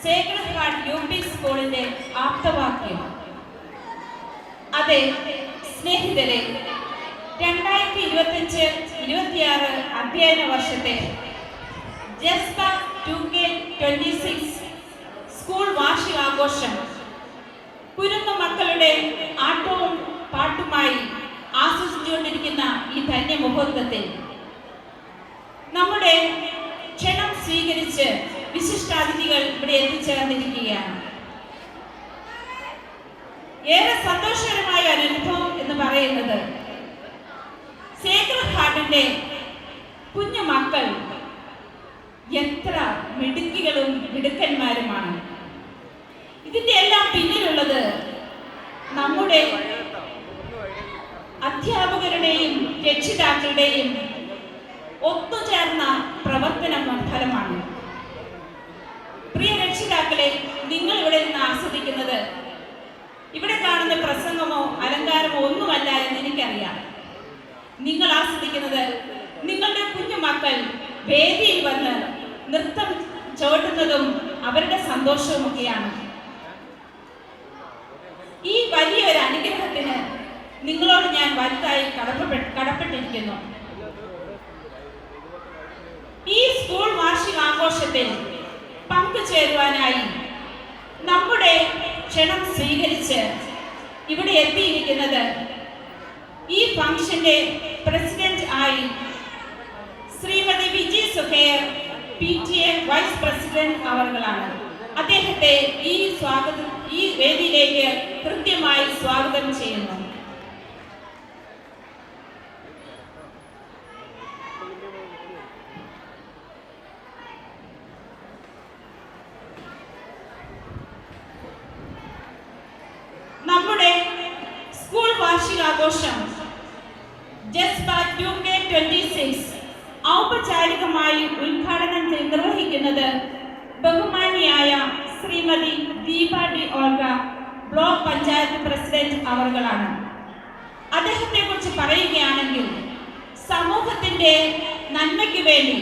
Sacred heart UP സ്കൂളിന്റെ ആപ്തവാക്യം. അതെ സ്നേഹിതരെ, 2025-26 അധ്യയന വർഷത്തെ ജസ്പ 2K26 സ്കൂൾ വാർഷികാഘോഷം കുരുന്നു മക്കളുടെ ആട്ടവും പാട്ടുമായി ആസ്വദിച്ചുകൊണ്ടിരിക്കുന്ന ഈ ധന്യ മുഹൂർത്തത്തിൽ നമ്മുടെ ക്ഷണം സ്വീകരിച്ച് വിശിഷ്ടാതിഥികൾ ഇവിടെ എത്തിച്ചേർന്നിരിക്കുകയാണ്. ഏറെ സന്തോഷകരമായ ഒരു അനുഭവം എന്ന് പറയുന്നത് സേക്രഡ് ഹാർട്ടിന്റെ കുഞ്ഞു മക്കൾ എത്ര മിടുക്കികളും മിടുക്കന്മാരുമാണ്. ഇതിന്റെ എല്ലാം പിന്നിലുള്ളത് നമ്മുടെ അധ്യാപകരുടെയും രക്ഷിതാക്കളുടെയും ഒത്തുചേർന്ന പ്രവർത്തന ഫലമാണ്. പ്രിയ രക്ഷിതാക്കളെ, നിങ്ങൾ ഇവിടെ നിന്ന് ആസ്വദിക്കുന്നത് ഇവിടെ കാണുന്ന പ്രസംഗമോ അലങ്കാരമോ ഒന്നുമല്ല എന്ന് എനിക്കറിയാം. നിങ്ങൾ ആസ്വദിക്കുന്നത് നിങ്ങളുടെ കുഞ്ഞു മക്കൾ വേദിയിൽ വന്ന് നൃത്തം ചവിട്ടുന്നതും അവരുടെ സന്തോഷവുമൊക്കെയാണ്. ഈ വലിയൊരു അനുഗ്രഹത്തിന് നിങ്ങളോട് ഞാൻ വലുതായി കടപ്പെട്ടിരിക്കുന്നു. ഈ സ്കൂൾ വാർഷികാഘോഷത്തിൽ പങ്കുചേരുവാനായി നമ്മുടെ ക്ഷണം സ്വീകരിച്ച് ഇവിടെ എത്തിയിരിക്കുന്നത് ഈ ഫംഗ്ഷന്റെ പ്രസിഡന്റ് ആയി Shrimati Viji Suher PTA vice president അവർകളാണ്. അദ്ദേഹത്തെ ഈ വേദിയിലേക്ക് കൃത്യമായി സ്വാഗതം ചെയ്യുന്നു. നമ്മുടെ സ്കൂൾ വാർഷികാഘോഷം ജസ്പ 2K26 ഔപചാരികമായി ഉദ്ഘാടനം നിർവഹിക്കുന്നത് ബഹുമാനിയായ Shrimati Deepa D Olga, block panchayat president അവർകളാണ്. അദ്ദേഹത്തെ കുറിച്ച് പറയുകയാണെങ്കിൽ സമൂഹത്തിന്റെ നന്മയ്ക്ക് വേണ്ടി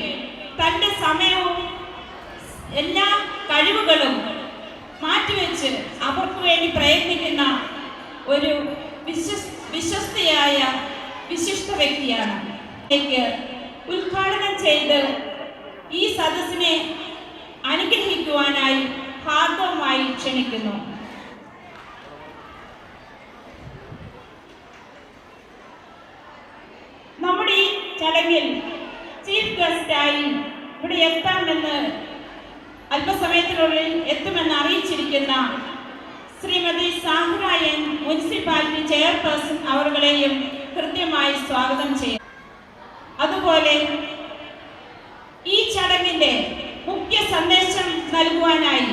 തന്റെ സമയവും എല്ലാ കഴിവുകളും മാറ്റിവെച്ച് അവർക്ക് വേണ്ടി പ്രയത്നിക്കുന്ന ഒരു വിശ്വസ്തയായ വിശിഷ്ട വ്യക്തിയാണ്. ഉദ്ഘാടനം ചെയ്ത് ഈ സദസ്സിനെ അനുഗ്രഹിക്കുവാനായി ഹാർദവമായി ക്ഷണിക്കുന്നു. നമ്മുടെ ഈ ചടങ്ങിൽ ചീഫ് ഗസ്റ്റായി ഇവിടെ എത്താമെന്ന് അല്പസമയത്തിനുള്ളിൽ എത്തുമെന്ന് അറിയിച്ചിരിക്കുന്ന ശ്രീമതി സാഹുറായൻ മുനിസിപ്പാലിറ്റി ചെയർപേഴ്സൺ അവരുടെയും കൃത്യമായി സ്വാഗതം ചെയ്യും. അതുപോലെ ഈ ചടങ്ങിന്റെ മുഖ്യ സന്ദേശം നൽകുവാനായി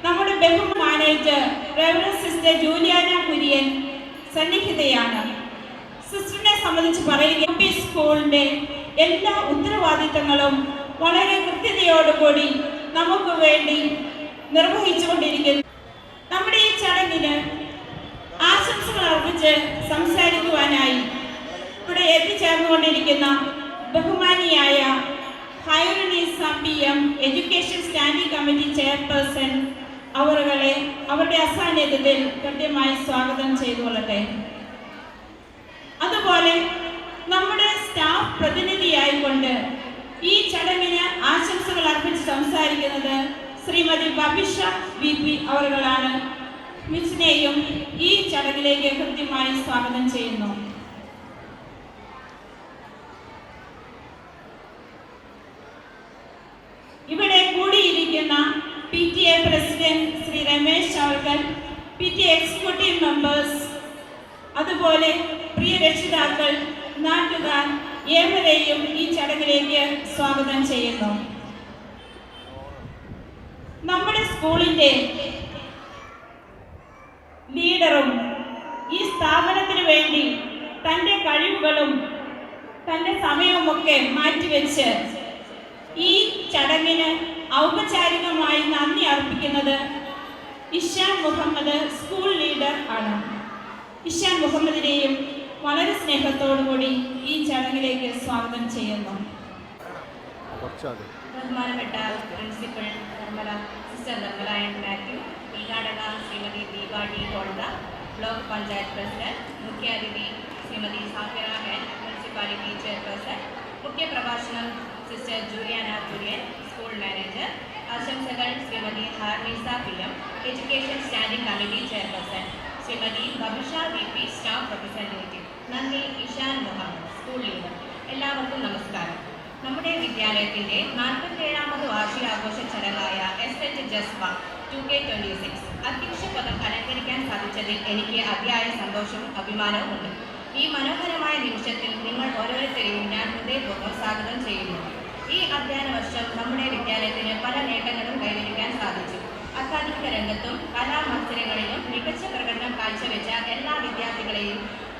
നമ്മുടെ ബഹുമാന്യ manager reverend sister Juliana Kurian സന്നിഹിതയാണ്. സിസ്റ്ററിനെ സംബന്ധിച്ച് പറയുക, UP സ്കൂളിന്റെ എല്ലാ ഉത്തരവാദിത്തങ്ങളും വളരെ കൃത്യതയോടുകൂടി നമുക്ക് വേണ്ടി നിർവഹിച്ചുകൊണ്ടിരിക്കുന്നു. നമ്മുടെ ഈ ചടങ്ങിന് ആശംസകൾ അർപ്പിച്ച് സംസാരിക്കുവാനായി ഇവിടെ എത്തിച്ചേർന്നുകൊണ്ടിരിക്കുന്ന ബഹുമാനിയായ Hairunissa PM education standing committee chairperson അവരുടെ അസാന്നിധ്യത്തിൽ കൃത്യമായി സ്വാഗതം ചെയ്തുകൊള്ളട്ടെ. അതുപോലെ നമ്മുടെ സ്റ്റാഫ് പ്രതിനിധിയായിക്കൊണ്ട് ഈ ചടങ്ങിന് ആശംസകൾ അർപ്പിച്ച് സംസാരിക്കുന്നത് ശ്രീമതി ബബിഷ VP അവരുകളാണ്. മിസ്സിനെയും ഈ ചടങ്ങിലേക്ക് കൃത്യമായി സ്വാഗതം ചെയ്യുന്നു. ഇവിടെ കൂടിയിരിക്കുന്ന PTA president Shri Ramesh Chavalkal, PTA executive members, അതുപോലെ പ്രിയ രക്ഷിതാക്കൾ, നാട്ടുകാർ ഏവരെയും ഈ ചടങ്ങിലേക്ക് സ്വാഗതം ചെയ്യുന്നു. നമ്മുടെ സ്കൂളിന്റെ ലീഡറും ഈ സ്ഥാപനത്തിന് വേണ്ടി തൻ്റെ കഴിവുകളും തൻ്റെ സമയവുമൊക്കെ മാറ്റിവെച്ച് ഈ ചടങ്ങിന് ഔപചാരികമായി നന്ദി അർപ്പിക്കുന്നത് ഇഷാൻ മുഹമ്മദ്, സ്കൂൾ ലീഡർ ആണ്. ഇഷാൻ മുഹമ്മദിനെയും വളരെ സ്നേഹത്തോടുകൂടി ഈ ചടങ്ങിലേക്ക് സ്വാഗതം ചെയ്യുന്നു. ബഹുമാനപ്പെട്ട principal sister Nirmala N Mathew, ഉദ്ഘാടക Shrimati Deepa D Golda, block panchayat president, മുഖ്യാതിഥി Shrimati Sahira N, municipality chairperson, മുഖ്യപ്രഭാഷണം sister Juliana Kurian, school manager, ആശംസകൾ Shrimati Harmeesa PM, education standing committee chairperson, Shrimati Babisha VP, staff representative. നന്ദി. Ishan Muhammad, school leader. എല്ലാവർക്കും നമസ്കാരം. നമ്മുടെ വിദ്യാലയത്തിൻ്റെ 47ാമത് വാർഷികാഘോഷ ചടങ്ങായ SH ജസ്ബ 2K26 അധ്യക്ഷ പദം അലങ്കരിക്കാൻ സാധിച്ചതിൽ എനിക്ക് അതിയായ സന്തോഷവും അഭിമാനവും ഉണ്ട്. ഈ മനോഹരമായ നിമിഷത്തിൽ നിങ്ങൾ ഓരോരുത്തരെയും ഞാൻ ഹൃദയപൂർവ്വം സ്വാഗതം ചെയ്യുന്നു. ഈ അധ്യയന വർഷം നമ്മുടെ വിദ്യാലയത്തിന് പല നേട്ടങ്ങളും കൈവരിക്കാൻ സാധിച്ചു. അക്കാദമിക രംഗത്തും കലാമത്സരങ്ങളിലും മികച്ച പ്രകടനം കാഴ്ചവെച്ച എല്ലാ വിദ്യാർത്ഥികളെയും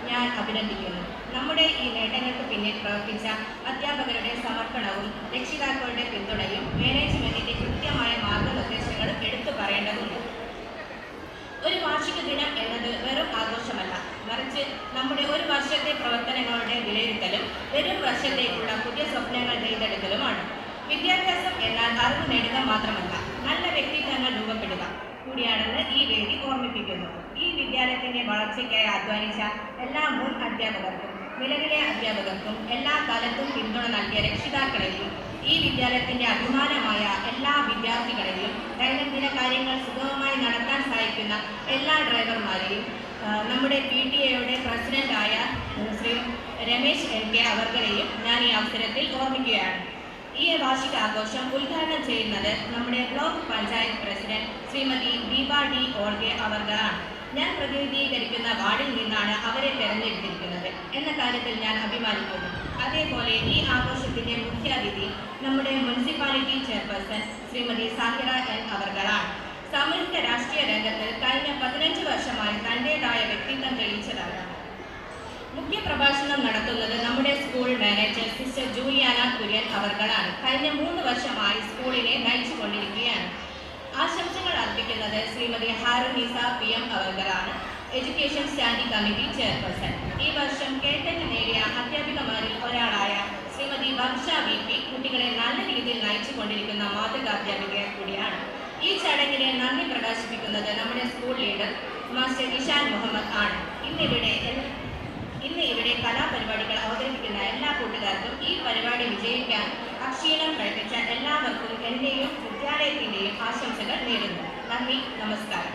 ഞാൻ അഭിനന്ദിക്കുന്നു. നമ്മുടെ ഈ നേട്ടങ്ങൾക്ക് പിന്നിൽ പ്രവർത്തിച്ച അധ്യാപകരുടെ സമർപ്പണവും രക്ഷിതാക്കളുടെ പിന്തുണയും മാനേജ്മെന്റിന്റെ കൃത്യമായ മാർഗനിർദ്ദേശങ്ങളും എടുത്തു പറയേണ്ടതുണ്ട്. ഒരു വാർഷിക ദിനം എന്നത് വെറും ആഘോഷമല്ല, മറിച്ച് നമ്മുടെ ഒരു വർഷത്തെ പ്രവർത്തനങ്ങളുടെ വിലയിരുത്തലും വരും വർഷത്തേക്കുള്ള പുതിയ സ്വപ്നങ്ങൾ നെയ്തെടുക്കലുമാണ്. വിദ്യാഭ്യാസം എന്നാൽ അറിവ് നേടുക മാത്രമല്ല, നല്ല വ്യക്തിത്വങ്ങൾ രൂപപ്പെടുക കൂടിയാണെന്ന് ഈ വേദി ഓർമ്മിപ്പിക്കുന്നു. ഈ വിദ്യാലയത്തിന്റെ വളർച്ചയ്ക്കായി അധ്വാനിച്ച എല്ലാ മുൻ അധ്യാപകർക്കും നിലവിലെ അധ്യാപകർക്കും എല്ലാ കാലത്തും പിന്തുണ നൽകിയ രക്ഷിതാക്കളെയും ഈ വിദ്യാലയത്തിന്റെ അഭിമാനമായ എല്ലാ വിദ്യാർത്ഥികളെയും ദൈനംദിന കാര്യങ്ങൾ സുഗമമായി നടത്താൻ സഹായിക്കുന്ന എല്ലാ ഡ്രൈവർമാരെയും നമ്മുടെ PTA പ്രസിഡന്റായ ശ്രീ രമേശ് LK അവർകളെയും ഞാൻ ഈ അവസരത്തിൽ ഓർമ്മിക്കുകയാണ്. ഈ വാർഷികാഘോഷം ഉദ്ഘാടനം ചെയ്യുന്നത് നമ്മുടെ block panchayat president Shrimati Deepa D Golda അവർകളാണ്. ഞാൻ പ്രതിനിധീകരിക്കുന്ന വാർഡിൽ നിന്നാണ് അവരെ തെരഞ്ഞെടുത്തിരിക്കുന്നത് എന്ന കാര്യത്തിൽ ഞാൻ അഭിമാനിക്കുന്നു. അതേപോലെ ഈ ആഘോഷത്തിന്റെ മുഖ്യാതിഥി നമ്മുടെ municipality chairperson Shrimati Sahira N അവർകളാണ്. സാമൂഹിക രാഷ്ട്രീയ രംഗത്ത് കഴിഞ്ഞ 15 വർഷമായി തൻ്റെതായ വ്യക്തിത്വം തെളിയിച്ചതാണ്. മുഖ്യ പ്രഭാഷണം നടത്തുന്നത് നമ്മുടെ school manager sister Juliana Kurian അവർകളാണ്. കഴിഞ്ഞ 3 വർഷമായി സ്കൂളിനെ നയിച്ചുകൊണ്ടിരിക്കുകയാണ്. ആശംസകൾ അർപ്പിക്കുന്നത് ശ്രീമതി ഹാർമീസ PM അവർകളാണ്, എഡ്യൂക്കേഷൻ സ്റ്റാൻഡിംഗ് കമ്മിറ്റി ചെയർപേഴ്സൺ. ഈ വർഷം കേട്ടറ്റ് നേടിയ അധ്യാപികമാരിൽ ഒരാളായ ശ്രീമതി ബബിഷ VP കുട്ടികളെ നല്ല രീതിയിൽ നയിച്ചുകൊണ്ടിരിക്കുന്ന മാതൃകാധ്യാപിക കൂടിയാണ്. ഈ ചടങ്ങിനെ നന്ദി പ്രകാശിപ്പിക്കുന്നത് നമ്മുടെ school leader master Ishan Muhammad ആണ്. ഇന്ന് ഇവിടെ കലാപരിപാടികൾ അവതരിപ്പിക്കുന്ന എല്ലാ കൂട്ടുകാർക്കും ഈ പരിപാടി വിജയിക്കാൻ അക്ഷീണം പ്രയത്നിച്ച എല്ലാവർക്കും എൻ്റെയും വിദ്യാലയത്തിൻ്റെയും ആശംസകൾ നേരുന്നു. നന്ദി. നമസ്കാരം.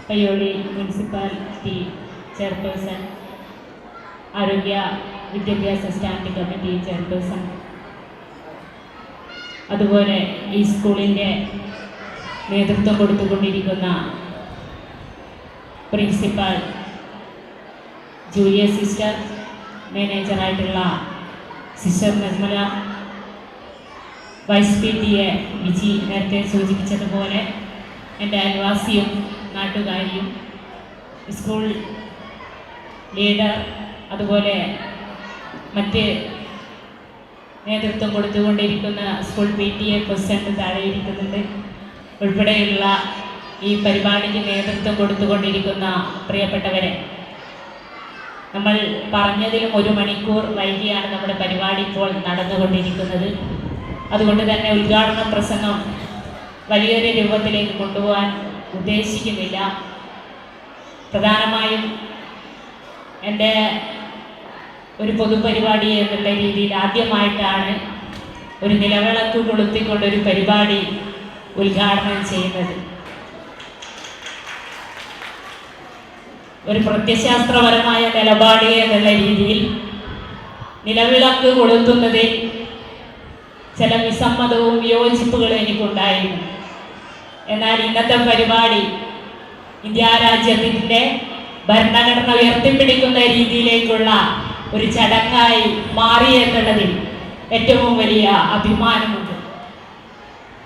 പയ്യോളി മുനിസിപ്പാലിറ്റി ചെയർപേഴ്സൺ, ആരോഗ്യ വിദ്യാഭ്യാസ സ്റ്റാൻഡിംഗ് കമ്മിറ്റി ചെയർപേഴ്സൺ, അതുപോലെ ഈ സ്കൂളിൻ്റെ നേതൃത്വം കൊടുത്തുകൊണ്ടിരിക്കുന്ന പ്രിൻസിപ്പൽ ജൂലിയ സിസ്റ്റർ, മാനേജറായിട്ടുള്ള സിസ്റ്റർ നിർമ്മല, വൈസ് PTA വിജി നേരത്തെ സൂചിപ്പിച്ചതുപോലെ എൻ്റെ അയൽവാസിയും നാട്ടുകാരിയും സ്കൂൾ ലീഡർ, അതുപോലെ മറ്റ് നേതൃത്വം കൊടുത്തുകൊണ്ടിരിക്കുന്ന സ്കൂൾ PTA പ്രസിഡന്റ് താഴെ ഇരിക്കുന്നുണ്ട്, ഉൾപ്പെടെയുള്ള ഈ പരിപാടിക്ക് നേതൃത്വം കൊടുത്തുകൊണ്ടിരിക്കുന്ന പ്രിയപ്പെട്ടവരെ, നമ്മൾ പറഞ്ഞതിലും 1 മണിക്കൂർ വൈകിയാണ് നമ്മുടെ പരിപാടി ഇപ്പോൾ നടന്നുകൊണ്ടിരിക്കുന്നത്. അതുകൊണ്ട് തന്നെ ഉദ്ഘാടന പ്രസംഗം വലിയൊരു രൂപത്തിലേക്ക് കൊണ്ടുപോകാൻ ഉദ്ദേശിക്കുന്നില്ല. പ്രധാനമായും എൻ്റെ ഒരു പൊതുപരിപാടി എന്നുള്ള രീതിയിൽ ആദ്യമായിട്ടാണ് ഒരു നിലവിളക്ക് കൊളുത്തിക്കൊണ്ടൊരു പരിപാടി ഉദ്ഘാടനം ചെയ്യുന്നത്. ഒരു പ്രത്യശാസ്ത്രപരമായ നിലപാട് എന്നുള്ള രീതിയിൽ നിലവിളക്ക് കൊളുത്തുന്നതിൽ ചില വിസമ്മതവും വിയോജിപ്പുകളും എനിക്കുണ്ടായിരുന്നു. എന്നാൽ ഇന്നത്തെ പരിപാടി ഇന്ത്യ രാജ്യത്തിൻ്റെ ഭരണഘടന ഉയർത്തിപ്പിടിക്കുന്ന രീതിയിലേക്കുള്ള ഒരു ചടങ്ങായി മാറി എന്നുള്ളതിൽ ഏറ്റവും വലിയ അഭിമാനമുണ്ട്.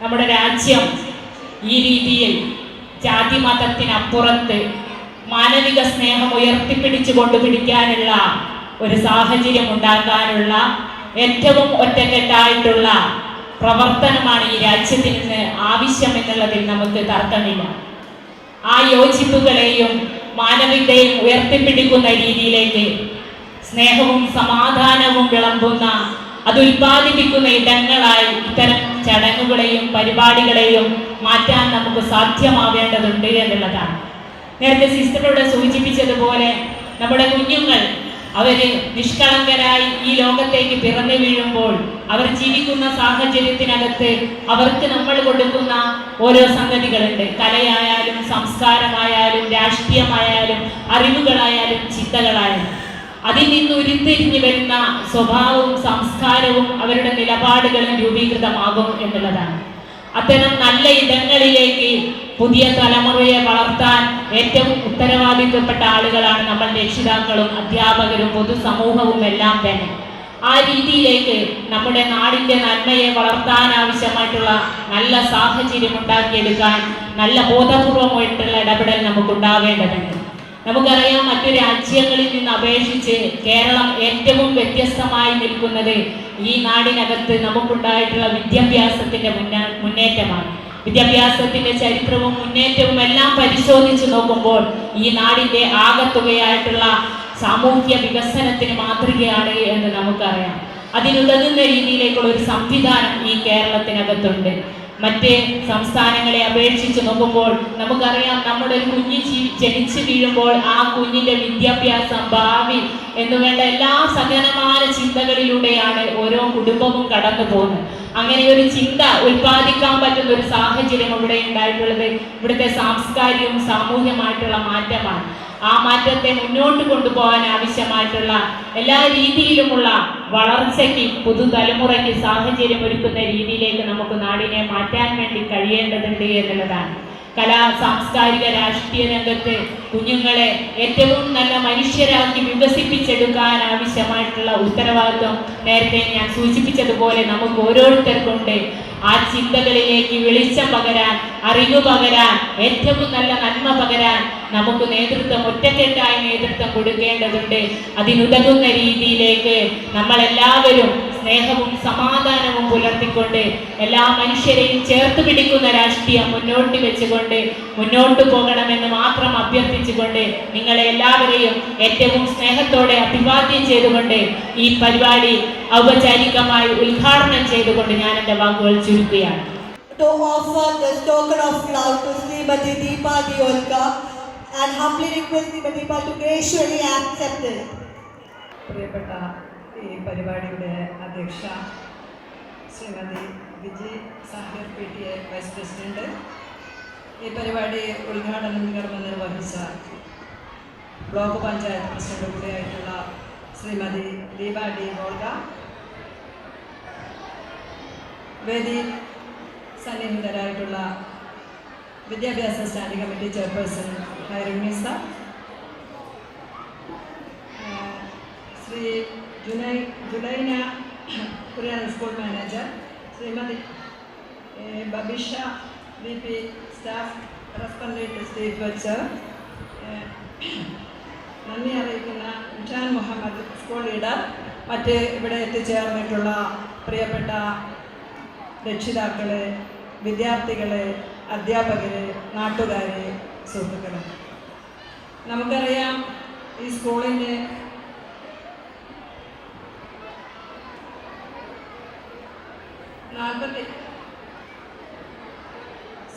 നമ്മുടെ രാജ്യം ഈ രീതിയിൽ ജാതി മതത്തിനപ്പുറത്ത് മാനവിക സ്നേഹം ഉയർത്തിപ്പിടിച്ചു കൊണ്ടുപിടിക്കാനുള്ള ഒരു സാഹചര്യം ഉണ്ടാക്കാനുള്ള ഏറ്റവും ഒറ്റക്കെട്ടായിട്ടുള്ള പ്രവർത്തനമാണ് ഈ രാജ്യത്തിന് ഇന്ന് ആവശ്യം എന്നുള്ളതിൽ നമുക്ക് തർക്കമില്ല. ആ യോജിപ്പുകളെയും മാനവികതയും ഉയർത്തിപ്പിടിക്കുന്ന രീതിയിലേക്ക് സ്നേഹവും സമാധാനവും വിളമ്പുന്ന അത് ഉൽപ്പാദിപ്പിക്കുന്ന ഇടങ്ങളായി ഇത്തരം ചടങ്ങുകളെയും പരിപാടികളെയും മാറ്റാൻ നമുക്ക് സാധ്യമാവേണ്ടതുണ്ട് എന്നുള്ളതാണ്. നേരത്തെ സിസ്റ്ററോട് സൂചിപ്പിച്ചതുപോലെ നമ്മുടെ കുഞ്ഞുങ്ങൾ അവർ നിഷ്കളങ്കരായി ഈ ലോകത്തേക്ക് പിറന്നു വീഴുമ്പോൾ അവർ ജീവിക്കുന്ന സാഹചര്യത്തിനകത്ത് അവർക്ക് നമ്മൾ കൊടുക്കുന്ന ഓരോ സംഗതികളുണ്ട്. കലയായാലും സംസ്കാരമായാലും രാഷ്ട്രീയമായാലും അറിവുകളായാലും ചിന്തകളായാലും അതിൽ നിന്ന് ഉരുത്തിരിഞ്ഞു വരുന്ന സ്വഭാവവും സംസ്കാരവും അവരുടെ നിലപാടുകളും രൂപീകൃതമാകും എന്നുള്ളതാണ്. അത്തരം നല്ല ഇടങ്ങളിലേക്ക് പുതിയ തലമുറയെ വളർത്താൻ ഏറ്റവും ഉത്തരവാദിത്വപ്പെട്ട ആളുകളാണ് നമ്മൾ രക്ഷിതാക്കളും അധ്യാപകരും പൊതുസമൂഹവും എല്ലാം തന്നെ. ആ രീതിയിലേക്ക് നമ്മുടെ നാടിൻ്റെ നന്മയെ വളർത്താൻ ആവശ്യമായിട്ടുള്ള നല്ല സാഹചര്യം ഉണ്ടാക്കിയെടുക്കാൻ നല്ല ബോധപൂർവമായിട്ടുള്ള ഇടപെടൽ നമുക്കുണ്ടാവേണ്ടതുണ്ട്. നമുക്കറിയാം, മറ്റു രാജ്യങ്ങളിൽ നിന്ന് അപേക്ഷിച്ച് കേരളം ഏറ്റവും വ്യത്യസ്തമായി നിൽക്കുന്നത് ഈ നാടിനകത്ത് നമുക്കുണ്ടായിട്ടുള്ള വിദ്യാഭ്യാസത്തിൻ്റെ മുന്നേറ്റമാണ്. വിദ്യാഭ്യാസത്തിൻ്റെ ചരിത്രവും മുന്നേറ്റവും എല്ലാം പരിശോധിച്ച് നോക്കുമ്പോൾ ഈ നാടിൻ്റെ ആകത്തുകയായിട്ടുള്ള സാമൂഹ്യ വികസനത്തിന് മാതൃകയാണ് എന്ന് നമുക്കറിയാം. അതിനുതകുന്ന രീതിയിലേക്കുള്ള ഒരു സംവിധാനം ഈ കേരളത്തിനകത്തുണ്ട്. മറ്റ് സംസ്ഥാനങ്ങളെ അപേക്ഷിച്ച് നോക്കുമ്പോൾ നമുക്കറിയാം, നമ്മുടെ ഒരു കുഞ്ഞ് ജനിച്ചു വീഴുമ്പോൾ ആ കുഞ്ഞിൻ്റെ വിദ്യാഭ്യാസം, ഭാവി എന്നുവേണ്ട എല്ലാ സകലമായ ചിന്തകളിലൂടെയാണ് ഓരോ കുടുംബവും കടന്നു പോകുന്നത്. അങ്ങനെ ഒരു ചിന്ത ഉൽപ്പാദിക്കാൻ പറ്റുന്ന ഒരു സാഹചര്യം ഇവിടെ ഉണ്ടായിട്ടുള്ളത് ഇവിടുത്തെ സാംസ്കാരികവും സാമൂഹ്യമായിട്ടുള്ള മാറ്റമാണ്. ആ മാറ്റത്തെ മുന്നോട്ട് കൊണ്ടുപോകാൻ ആവശ്യമായിട്ടുള്ള എല്ലാ രീതിയിലുമുള്ള വളർച്ചയ്ക്ക് പുതുതലമുറയ്ക്ക് സാഹചര്യം ഒരുക്കുന്ന രീതിയിലേക്ക് നമുക്ക് നാടിനെ മാറ്റാൻ വേണ്ടി കഴിയേണ്ടതുണ്ട് എന്നുള്ളതാണ്. കലാ സാംസ്കാരിക രാഷ്ട്രീയ രംഗത്ത് കുഞ്ഞുങ്ങളെ ഏറ്റവും നല്ല മനുഷ്യരാക്കി വികസിപ്പിച്ചെടുക്കാൻ ആവശ്യമായിട്ടുള്ള ഉത്തരവാദിത്വം നേരത്തെ ഞാൻ സൂചിപ്പിച്ചതുപോലെ നമുക്ക് ഓരോരുത്തർക്കുണ്ട്. ആ ചിന്തകളിലേക്ക് വെളിച്ചം പകരാൻ, അറിവ് പകരാൻ, ഏറ്റവും നല്ല നന്മ പകരാൻ നമുക്ക് നേതൃത്വം, ഒറ്റക്കെട്ടായി നേതൃത്വം കൊടുക്കേണ്ടതുണ്ട്. അതിനുതകുന്ന രീതിയിലേക്ക് നമ്മളെല്ലാവരും സ്നേഹവും സമാധാനവും പുലർത്തിക്കൊണ്ട് എല്ലാ മനുഷ്യരെയും ചേർത്ത് പിടിക്കുന്ന രാഷ്ട്രീയം മുന്നോട്ട് വെച്ചുകൊണ്ട് മുന്നോട്ട് പോകണമെന്ന് മാത്രം അഭ്യർത്ഥിച്ചുകൊണ്ട് നിങ്ങളെ എല്ലാവരെയും ഏറ്റവും സ്നേഹത്തോടെ അഭിവാദ്യം ചെയ്തുകൊണ്ട് ഈ പരിപാടി ഔപചാരികമായി ഉദ്ഘാടനം ചെയ്തുകൊണ്ട് ഞാൻ എൻ്റെ വാക്കുകൾ ചുരുക്കുകയാണ്. To offer this token of love to Srimati Deepa Diolka and humbly request Srimati Deepa to graciously accept it. പ്രിയപ്പെട്ട ഈ പരിപാടിയുടെ അധ്യക്ഷ Shrimati Viji Sahir PTA vice president, ഈ പരിപാടി ഉദ്ഘാടനം നിർവഹിച്ച ബ്ലോക്ക് പഞ്ചായത്ത് പ്രസിഡന്റ് കൂടിയായിട്ടുള്ള ശ്രീമതി ദീപ ഡി ഗോൾഗ, വേദി സന്നിഹിതരായിട്ടുള്ള വിദ്യാഭ്യാസ standing committee chairperson Hairunnisa, Shri Juliana Kurian school manager, Shrimati Babisha VP staff റെസ്പോണ്ടന്റ് സ്റ്റേറ്റ് വെച്ചർ, നന്ദി അറിയിക്കുന്ന ജാൻ മുഹമ്മദ് സ്കൂൾ ലീഡർ, മറ്റ് ഇവിടെ എത്തിച്ചേർന്നിട്ടുള്ള പ്രിയപ്പെട്ട രക്ഷിതാക്കളെ, വിദ്യാർത്ഥികളെ, അധ്യാപകരെ, നാട്ടുകാരെ, സുഹൃത്തുക്കളെ, നമുക്കറിയാം ഈ സ്കൂളിൻ്റെ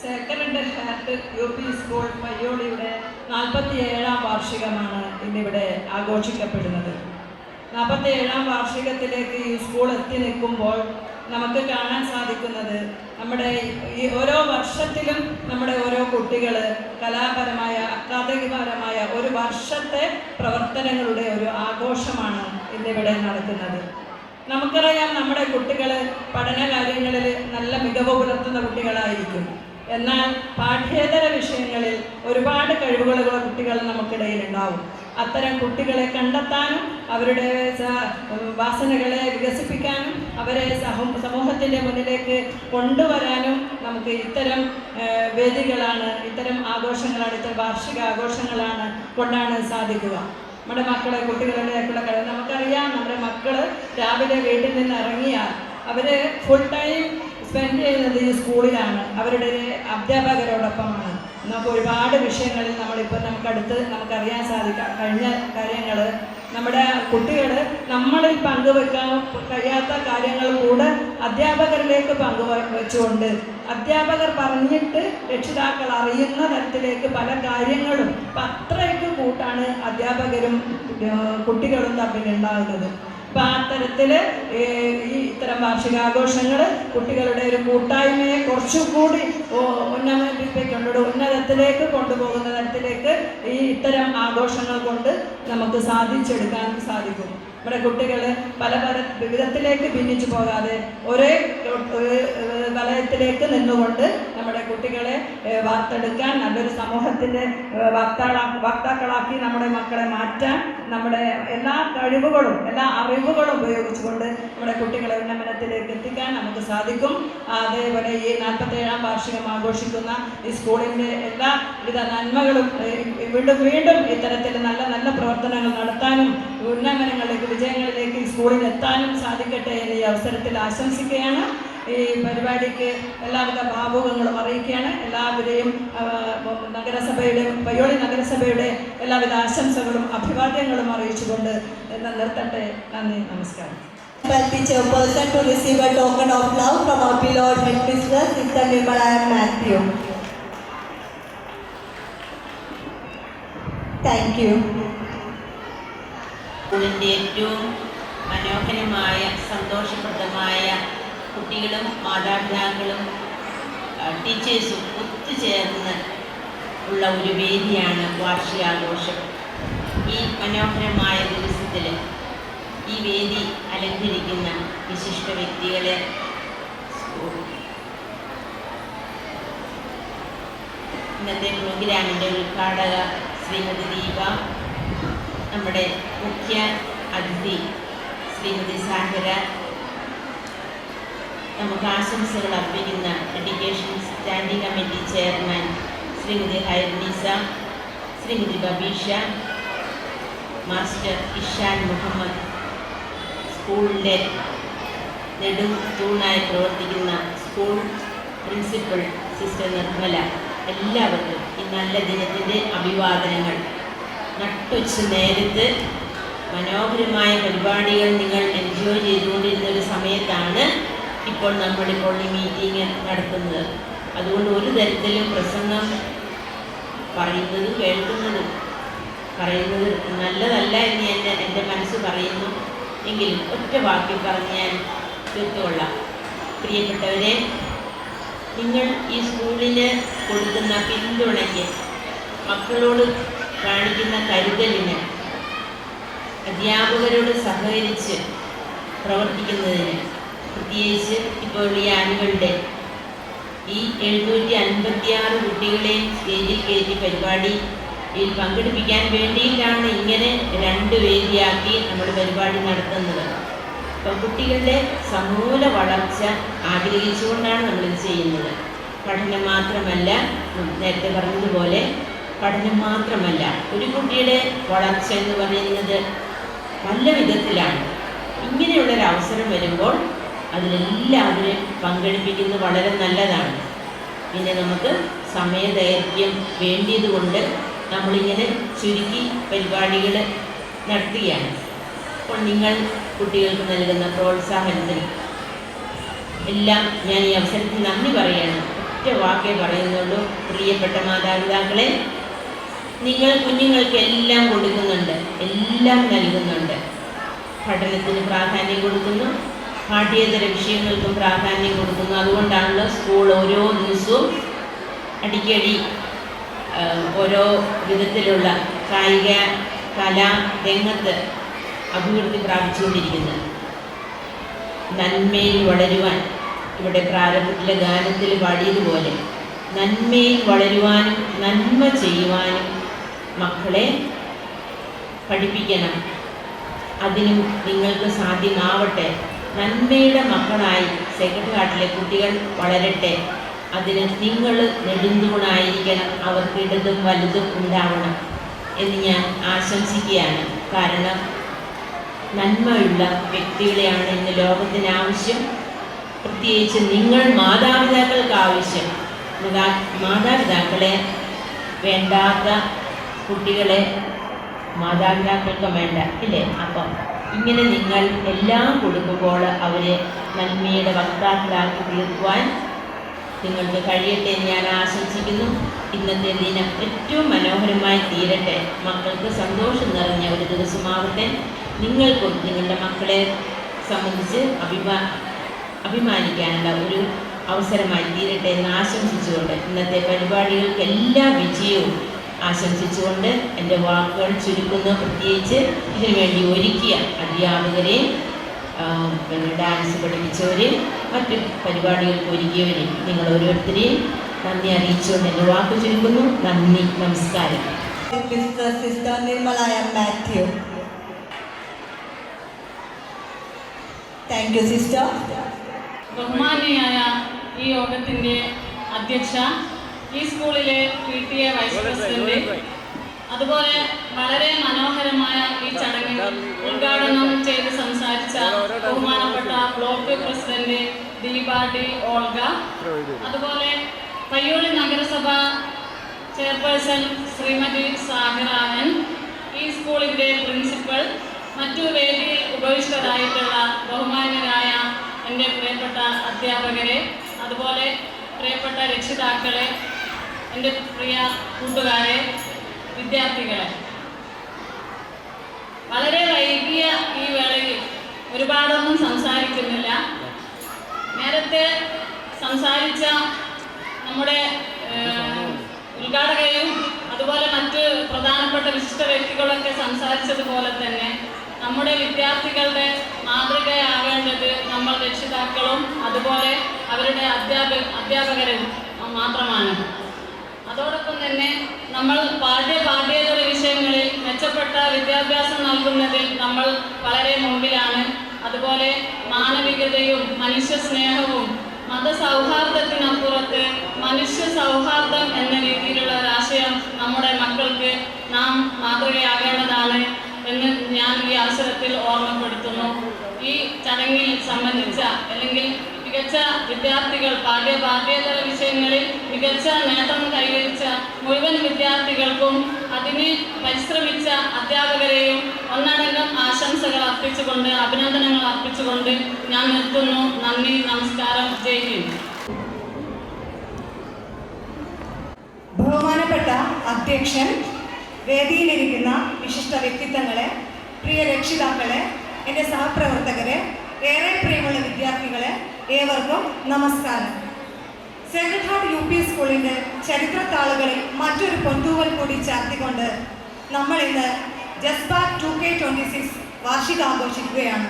സെക്കൻഡ് ഹാർട്ട് UP സ്കൂൾ പയ്യോളിയുടെ 47ാം വാർഷികമാണ് ഇന്നിവിടെ ആഘോഷിക്കപ്പെടുന്നത്. 47ാം വാർഷികത്തിലേക്ക് ഈ സ്കൂൾ എത്തി നിൽക്കുമ്പോൾ നമുക്ക് കാണാൻ സാധിക്കുന്നത് നമ്മുടെ ഈ ഓരോ വർഷത്തിലും നമ്മുടെ ഓരോ കുട്ടികൾ കലാപരമായ അക്കാദമികപരമായ ഒരു വർഷത്തെ പ്രവർത്തനങ്ങളുടെ ഒരു ആഘോഷമാണ് ഇന്നിവിടെ നടക്കുന്നത്. നമുക്കറിയാം നമ്മുടെ കുട്ടികൾ പഠന കാര്യങ്ങളിൽ നല്ല മികവ് പുലർത്തുന്ന കുട്ടികളായിരിക്കും. എന്നാൽ പാഠ്യേതര വിഷയങ്ങളിൽ ഒരുപാട് കഴിവുകളുള്ള കുട്ടികൾ നമുക്കിടയിൽ ഉണ്ടാവും. അത്തരം കുട്ടികളെ കണ്ടെത്താനും അവരുടെ വാസനകളെ വികസിപ്പിക്കാനും അവരെ സമൂഹത്തിൻ്റെ മുന്നിലേക്ക് കൊണ്ടുവരാനും നമുക്ക് ഇത്തരം വേദികളാണ്, ഇത്തരം ആഘോഷങ്ങളാണ്, ഇത്തരം വാർഷിക ആഘോഷങ്ങളാണ് കൊണ്ടാണ് സാധിക്കുക. നമ്മുടെ മക്കളെ കുട്ടികളിലേക്കുള്ള കാര്യം നമുക്കറിയാം. നമ്മുടെ മക്കൾ രാവിലെ വീട്ടിൽ നിന്ന് ഇറങ്ങിയാൽ അവർ ഫുൾ ടൈം സ്പെൻഡ് ചെയ്യുന്നത് ഈ സ്കൂളിലാണ്, അവരുടെ അധ്യാപകരോടൊപ്പമാണ്. നമുക്ക് ഒരുപാട് വിഷയങ്ങളിൽ നമുക്കറിയാൻ സാധിക്കാം. കഴിഞ്ഞ കാര്യങ്ങൾ നമ്മുടെ കുട്ടികൾ നമ്മളിൽ പങ്കുവെക്കാൻ കഴിയാത്ത കാര്യങ്ങൾ കൂടെ അധ്യാപകരിലേക്ക് പങ്കുവെച്ചുകൊണ്ട് അധ്യാപകർ പറഞ്ഞിട്ട് രക്ഷിതാക്കൾ അറിയുന്ന തരത്തിലേക്ക് പല കാര്യങ്ങളും അത്രയ്ക്ക് കൂട്ടാണ് അധ്യാപകരും കുട്ടികളും തമ്മിലുണ്ടാകുന്നത്. അപ്പോൾ ആ തരത്തിൽ ഈ ഇത്തരം വാർഷികാഘോഷങ്ങൾ കുട്ടികളുടെ ഒരു കൂട്ടായ്മയെ കുറച്ചുകൂടി ഉന്നതത്തിലേക്ക് കൊണ്ടുപോകുന്ന തരത്തിലേക്ക് ഈ ഇത്തരം ആഘോഷങ്ങൾ കൊണ്ട് നമുക്ക് സാധിച്ചെടുക്കാൻ സാധിക്കും. നമ്മുടെ കുട്ടികൾ പല വിധത്തിലേക്ക് ഭിന്നിച്ചു പോകാതെ ഒരേ വലയത്തിലേക്ക് നിന്നുകൊണ്ട് നമ്മുടെ കുട്ടികളെ വാർത്തെടുക്കാൻ, നല്ലൊരു സമൂഹത്തിൻ്റെ വക്താക്കളാക്കി നമ്മുടെ മക്കളെ മാറ്റാൻ, നമ്മുടെ എല്ലാ കഴിവുകളും എല്ലാ അറിവുകളും ഉപയോഗിച്ചുകൊണ്ട് നമ്മുടെ കുട്ടികളെ ഉന്നമനത്തിലേക്ക് എത്തിക്കാൻ നമുക്ക് സാധിക്കും. അതേപോലെ ഈ 47ാം വാർഷികം ആഘോഷിക്കുന്ന ഈ സ്കൂളിൻ്റെ എല്ലാവിധ നന്മകളും വീണ്ടും ഇത്തരത്തിൽ നല്ല നല്ല പ്രവർത്തനങ്ങൾ നടത്താനും ഉന്നമനങ്ങളിലേക്ക് വിജയങ്ങളിലേക്ക് ഈ സ്കൂളിൽ എത്താനും സാധിക്കട്ടെ എന്ന് ഈ അവസരത്തിൽ ആശംസിക്കുകയാണ്. ഈ പരിപാടിക്ക് എല്ലാവിധ ഭാവുകങ്ങളും അറിയിക്കുകയാണ്. എല്ലാവരെയും പയ്യോളി നഗരസഭയുടെ എല്ലാവിധ ആശംസകളും അഭിവാദ്യങ്ങളും അറിയിച്ചുകൊണ്ട് നിർത്തട്ടെ. നന്ദി, നമസ്കാരം. The chairperson to receive a token of love from our beloved headmistress, Sister Nirmala Matthew. Thank you. സ്കൂളിൻ്റെ ഏറ്റവും മനോഹരമായ സന്തോഷപ്രദമായ കുട്ടികളും മാതാപിതാക്കളും ടീച്ചേഴ്സും ഒത്തുചേർന്ന് ഉള്ള ഒരു വേദിയാണ് വാർഷികാഘോഷം. ഈ മനോഹരമായ ദിവസത്തിൽ ഈ വേദി അലങ്കരിക്കുന്ന വിശിഷ്ട വ്യക്തികളെ ഇന്നത്തെ പ്രോഗ്രാമിൻ്റെ ഉദ്ഘാടക ശ്രീമതി ദീപ, നമ്മുടെ മുഖ്യ അതിഥി ശ്രീമതി സാഗര, നമുക്ക് ആശംസകൾ അർപ്പിക്കുന്ന education standing committee chairman Shrimati Hairnisa, Shrimati Babisha, master Ishan Muhammad, സ്കൂളിൻ്റെ നെടും തൂണായി പ്രവർത്തിക്കുന്ന സ്കൂൾ പ്രിൻസിപ്പൽ സിസ്റ്റർ നിർമ്മല, എല്ലാവർക്കും ഈ നല്ല ദിനത്തിൻ്റെ അഭിവാദനങ്ങൾ. നട്ടുച്ച നേരത്ത് മനോഹരമായ പരിപാടികൾ നിങ്ങൾ എൻജോയ് ചെയ്തുകൊണ്ടിരുന്നൊരു സമയത്താണ് ഇപ്പോൾ നമ്മളിപ്പോൾ ഈ മീറ്റിംഗ് നടത്തുന്നത്. അതുകൊണ്ട് ഒരു തരത്തിലും പ്രസംഗം പറയുന്നതും കേൾക്കുന്നതും നല്ലതല്ല എന്ന് എൻ്റെ മനസ്സ് പറയുന്നു. എങ്കിലും ഒറ്റ വാക്കിൽ പറഞ്ഞ് ഞാൻ തീർത്തുകൊള്ളാം. പ്രിയപ്പെട്ടവരെ, നിങ്ങൾ ഈ സ്കൂളിന് കൊടുക്കുന്ന പിന്തുണയ്ക്ക്, മക്കളോട് കാണിക്കുന്ന കരുതലിന്, അധ്യാപകരോട് സഹകരിച്ച് പ്രവർത്തിക്കുന്നതിന്, പ്രത്യേകിച്ച് ഇപ്പോൾ ഈ ആനുവൽ ഈ 756 കുട്ടികളെയും സ്റ്റേജിൽ കയറ്റി പരിപാടിയിൽ പങ്കെടുപ്പിക്കാൻ വേണ്ടിയിട്ടാണ് ഇങ്ങനെ 2 വേദിയാക്കി നമ്മൾ പരിപാടി നടത്തുന്നത്. അപ്പം കുട്ടികളുടെ സമൂല വളർച്ച ആഗ്രഹിച്ചുകൊണ്ടാണ് നമ്മളിത് ചെയ്യുന്നത്. പഠനം മാത്രമല്ല, നേരത്തെ പറഞ്ഞതുപോലെ പഠനം മാത്രമല്ല, ഒരു കുട്ടിയുടെ വളർച്ച എന്ന് പറയുന്നത് നല്ല വിധത്തിലാണ്. ഇങ്ങനെയുള്ളൊരവസരം വരുമ്പോൾ അതിലെല്ലാവരെയും പങ്കെടുപ്പിക്കുന്നത് വളരെ നല്ലതാണ്. പിന്നെ നമുക്ക് സമയദൈർഘ്യം വേണ്ടിയതുകൊണ്ട് നമ്മളിങ്ങനെ ചുരുക്കി പരിപാടികൾ നടത്തുകയാണ്. അപ്പോൾ നിങ്ങൾ കുട്ടികൾക്ക് നൽകുന്ന പ്രോത്സാഹനത്തിന് എല്ലാം ഞാൻ ഈ അവസരത്തിൽ നന്ദി പറയുകയാണ്. ഒറ്റ വാക്കേ പറയുന്നുള്ളൂ. പ്രിയപ്പെട്ട മാതാപിതാക്കളെ, നിങ്ങൾ കുഞ്ഞുങ്ങൾക്ക് എല്ലാം കൊടുക്കുന്നുണ്ട്, എല്ലാം നൽകുന്നുണ്ട്. പഠനത്തിന് പ്രാധാന്യം കൊടുക്കുന്നു, പാഠ്യേതര വിഷയങ്ങൾക്കും പ്രാധാന്യം കൊടുക്കുന്നു. അതുകൊണ്ടാണല്ലോ സ്കൂൾ ഓരോ ദിവസവും അടിക്കടി ഓരോ വിധത്തിലുള്ള കായിക കലാ രംഗത്ത് അഭിവൃദ്ധി പ്രാപിച്ചുകൊണ്ടിരിക്കുന്നത്. നന്മയിൽ വളരുവാൻ, ഇവിടെ പ്രാരംഭത്തിലെ ഗാനത്തിൽ പാടിയതുപോലെ നന്മയിൽ വളരുവാനും നന്മ ചെയ്യുവാനും മക്കളെ പഠിപ്പിക്കണം. അതിനും നിങ്ങൾക്ക് സാധ്യമാവട്ടെ. നന്മയുടെ മക്കളായി സേക്രഡ് ഹാർട്ടിലെ കുട്ടികൾ വളരട്ടെ. അതിന് നിങ്ങൾ നെടുന്തൂണായിരിക്കണം. അവർക്ക് ഇടതും വലുതും ഉണ്ടാവണം എന്ന് ഞാൻ ആശംസിക്കുകയാണ്. കാരണം നന്മയുള്ള വ്യക്തികളെയാണ് ഇന്ന് ലോകത്തിന് ആവശ്യം. പ്രത്യേകിച്ച് നിങ്ങൾ മാതാപിതാക്കൾക്ക് ആവശ്യം. മാതാപിതാക്കളെ വേണ്ടാത്ത കുട്ടികളെ മാതാപിതാക്കൾക്ക് വേണ്ട, ഇല്ലേ? അപ്പം ഇങ്ങനെ നിങ്ങൾ എല്ലാം കൊടുക്കുമ്പോൾ അവരെ നന്മയുടെ വക്താക്കളാക്കി തീർക്കുവാൻ നിങ്ങൾക്ക് കഴിയട്ടെ എന്ന് ഞാൻ ആശംസിക്കുന്നു. ഇന്നത്തെ ദിനം ഏറ്റവും മനോഹരമായി തീരട്ടെ. മക്കൾക്ക് സന്തോഷം നിറഞ്ഞ ഒരു ദിവസമാവട്ടെ. നിങ്ങൾക്കും നിങ്ങളുടെ മക്കളെ സംബന്ധിച്ച് അഭിമാനിക്കാനുള്ള ഒരു അവസരമായി തീരട്ടെ എന്ന് ആശംസിച്ചുകൊണ്ട് ഇന്നത്തെ പരിപാടികൾക്ക് എല്ലാ വിജയവും ആശംസിച്ചുകൊണ്ട് എൻ്റെ വാക്കുകൾ ചുരുക്കുന്നു. പ്രത്യേകിച്ച് ഇതിനുവേണ്ടി ഒരുക്കിയ അധ്യാപകരെയും ഡാൻസ് പഠിപ്പിച്ചവരെയും മറ്റു പരിപാടികൾക്ക് ഒരുക്കിയവരെയും നിങ്ങൾ ഓരോരുത്തരെയും നന്ദി അറിയിച്ചുകൊണ്ട് എൻ്റെ വാക്ക് ചുരുക്കുന്നു. നന്ദി, നമസ്കാരം. Sister Nirmala M. Matthew. Thank you, sister. ബഹുമാനിയായ ഈ യോഗത്തിൻ്റെ അധ്യക്ഷ, ഈ സ്കൂളിലെ PTA വൈസ് പ്രസിഡന്റ്, അതുപോലെ വളരെ മനോഹരമായ ഈ ചടങ്ങിൽ ഉദ്ഘാടനം ചെയ്ത് സംസാരിച്ച ബഹുമാനപ്പെട്ട block president Deepa D Olga, അതുപോലെ പയ്യോളി നഗരസഭ ചെയർപേഴ്സൺ ശ്രീമതി സാഹിറാൻ, ഈ സ്കൂളിൻ്റെ പ്രിൻസിപ്പൽ, മറ്റു വേദിയിൽ ഉപവിഷ്ടരായിട്ടുള്ള ബഹുമാന്യരായ എൻ്റെ പ്രിയപ്പെട്ട അധ്യാപകരെ, അതുപോലെ പ്രിയപ്പെട്ട രക്ഷിതാക്കളെ, എൻ്റെ പ്രിയ കൂട്ടുകാരെ, വിദ്യാർത്ഥികളെ, വളരെ വൈകിയ ഈ വേളയിൽ ഒരുപാടൊന്നും സംസാരിക്കുന്നില്ല. നേരത്തെ സംസാരിച്ച നമ്മുടെ ഉദ്ഘാടകയും അതുപോലെ മറ്റ് പ്രധാനപ്പെട്ട വിശിഷ്ട വ്യക്തികളൊക്കെ സംസാരിച്ചതുപോലെ തന്നെ നമ്മുടെ വിദ്യാർത്ഥികളുടെ മാതൃകയാവേണ്ടത് നമ്മൾ രക്ഷിതാക്കളും അതുപോലെ അവരുടെ അധ്യാപകരും മാത്രമാണ്. അതോടൊപ്പം തന്നെ നമ്മൾ പാഠ്യേതര വിഷയങ്ങളിൽ മെച്ചപ്പെട്ട വിദ്യാഭ്യാസം നൽകുന്നതിൽ നമ്മൾ വളരെ മുമ്പിലാണ്. അതുപോലെ മാനവികതയും മനുഷ്യ സ്നേഹവും മതസൗഹാർദ്ദത്തിനപ്പുറത്ത് മനുഷ്യ സൗഹാർദ്ദം എന്ന രീതിയിലുള്ള ഒരാശയം നമ്മുടെ മക്കൾക്ക് നാം മാതൃകയാകേണ്ടതാണ് എന്ന് ഞാൻ ഈ അവസരത്തിൽ ഓർമ്മപ്പെടുത്തുന്നു. ഈ ചടങ്ങിൽ സംബന്ധിച്ച അല്ലെങ്കിൽ മികച്ച വിദ്യാർത്ഥികൾ പാഠ്യേതര വിഷയങ്ങളിൽ മികച്ച നേട്ടം കൈവരിച്ച മുഴുവൻ വിദ്യാർത്ഥികൾക്കും അതിന് പരിശ്രമിച്ച അധ്യാപകരെയും ഒന്നടങ്കം ആശംസകൾ അർപ്പിച്ചുകൊണ്ട് അഭിനന്ദനങ്ങൾ അർപ്പിച്ചുകൊണ്ട് ഞാൻ നിർത്തുന്നു. നന്ദി, നമസ്കാരം, ജയ് ഹിന്ദ്. ബഹുമാനപ്പെട്ട അധ്യക്ഷൻ, വേദിയിലിരിക്കുന്ന വിശിഷ്ട വ്യക്തിത്വങ്ങളെ, പ്രിയ രക്ഷിതാക്കളെ, എൻ്റെ സഹപ്രവർത്തകരെ, ഏറെ പ്രിയമുള്ള വിദ്യാർത്ഥികളെ, ഏവർക്കും നമസ്കാരം. സേക്രഡ് ഹാർട്ട് UP സ്കൂളിൻ്റെ ചരിത്രത്താളുകളിൽ മറ്റൊരു പൊന്തൂവൽ കൂടി ചാർത്തിക്കൊണ്ട് നമ്മൾ ഇന്ന് ജസ്ബാറ്റ് 2K26 വാർഷികാഘോഷിക്കുകയാണ്.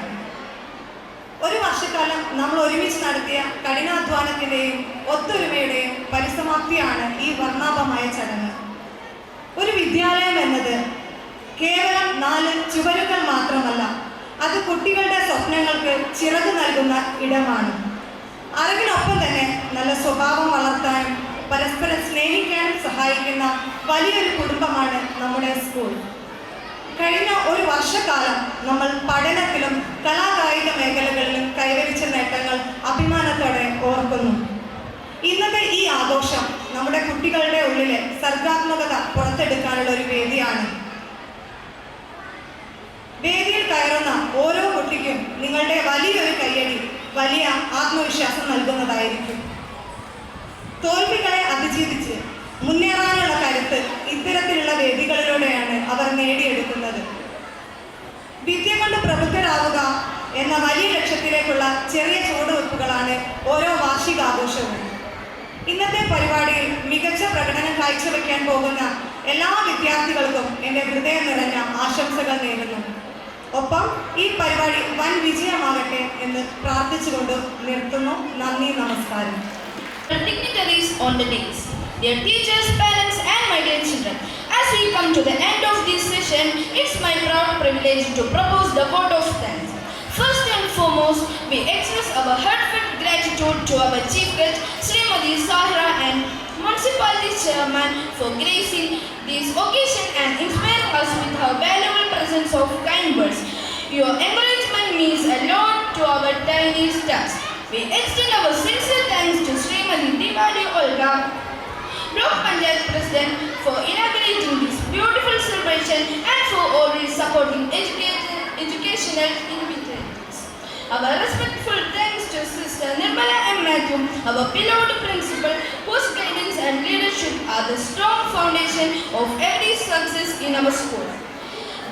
ഒരു വർഷക്കാലം നമ്മൾ ഒരുമിച്ച് നടത്തിയ കഠിനാധ്വാനത്തിൻ്റെയും ഒത്തൊരുമയുടെയും പരിസമാപ്തിയാണ് ഈ വർണ്ണാഭമായ ചടങ്ങ്. ഒരു വിദ്യാലയം എന്നത് കേവലം 4 ചുവരുകൾ മാത്രമല്ല, അത് കുട്ടികളുടെ സ്വപ്നങ്ങൾക്ക് ചിറക് നൽകുന്ന ഇടമാണ്. അറിവിനൊപ്പം തന്നെ നല്ല സ്വഭാവം വളർത്താനും പരസ്പരം സ്നേഹിക്കാനും സഹായിക്കുന്ന വലിയൊരു കുടുംബമാണ് നമ്മുടെ സ്കൂൾ. കഴിഞ്ഞ ഒരു വർഷക്കാലം നമ്മൾ പഠനത്തിലും കലാകായിക മേഖലകളിലും കൈവരിച്ച നേട്ടങ്ങൾ അഭിമാനത്തോടെ ഓർക്കുന്നു. ഇന്നത്തെ ഈ ആഘോഷം നമ്മുടെ കുട്ടികളുടെ ഉള്ളിലെ സർഗാത്മകത പുറത്തെടുക്കാനുള്ള ഒരു വേദിയാണ്. വേദിയിൽ കയറുന്ന ഓരോ കുട്ടിക്കും നിങ്ങളുടെ വലിയൊരു കയ്യടി വലിയ ആത്മവിശ്വാസം നൽകുന്നതായിരിക്കും. തോൽവികളെ അതിജീവിച്ച് മുന്നേറാനുള്ള കരുത്ത് ഇത്തരത്തിലുള്ള വേദികളിലൂടെയാണ് അവർ നേടിയെടുക്കുന്നത്. വിദ്യ കൊണ്ട് പ്രബുദ്ധരാവുക എന്ന വലിയ ലക്ഷ്യത്തിലേക്കുള്ള ചെറിയ ചുവടുവെപ്പുകളാണ് ഓരോ വാർഷികാഘോഷവും. ഇന്നത്തെ പരിപാടിയിൽ മികച്ച പ്രകടനം കാഴ്ചവെക്കാൻ പോകുന്ന എല്ലാ വിദ്യാർത്ഥികൾക്കും എൻ്റെ ഹൃദയം നിറഞ്ഞ ആശംസകൾ നേരുന്നു. ഒപ്പം ഈ പരിപാടി വൻ വിജയമാകട്ടെ എന്ന് പ്രാർത്ഥിച്ചുകൊണ്ട് നിർത്തുന്നു. നന്ദി, നമസ്കാരം. Dignitaries on the days, dear teachers, parents and my dear children, as we come to the end of this session, it's my proud privilege to propose the vote of thanks. First and foremost, we express our heartfelt gratitude to our Chief Guest, Srimati Sahira, and Municipality Chairman for gracing this occasion and inspiring us with her valuable presence of kind words. Your encouragement means a lot to our tiny staffs. We extend our sincere thanks to Srimati Diwali Olga, Block Panchayat President, for inaugurating this beautiful celebration and for always supporting educational initiatives. Our respectful thanks to Sister Nirmala M. Matthew, our beloved principal, whose guidance and leadership are the strong foundation of every success in our school.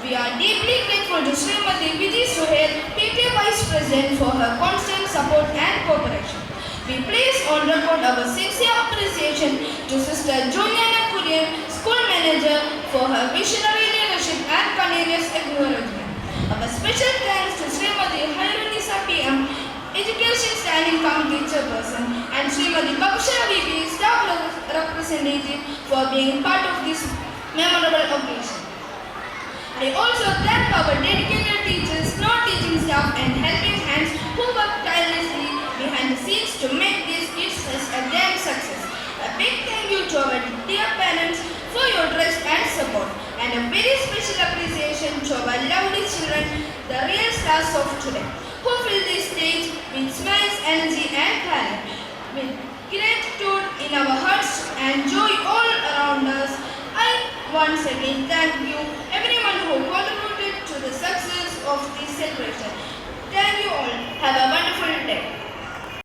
We are deeply grateful to Srimati Vijay Suhail, PTA Vice President, for her constant support and cooperation. We place on record our sincere appreciation to Sister Juliana Kurian, School Manager, for her visionary leadership and continuous encouragement. Our special thanks to Srimati Hairunisa PM, Education Standing Committee Chairperson, and Srimati Bakshara VP, Staff Representative, for being part of this memorable occasion. I also thank our dedicated teachers, non-teaching staff and helping hands who work tirelessly behind the scenes to make this a damn success. A big thank you to our dear parents for your trust and support, and a very special appreciation to our lovely children, the real stars of today, who fill this stage with smiles, energy and talent. With gratitude in our hearts and joy all around us, I once again thank you, everyone who contributed to the success of this celebration.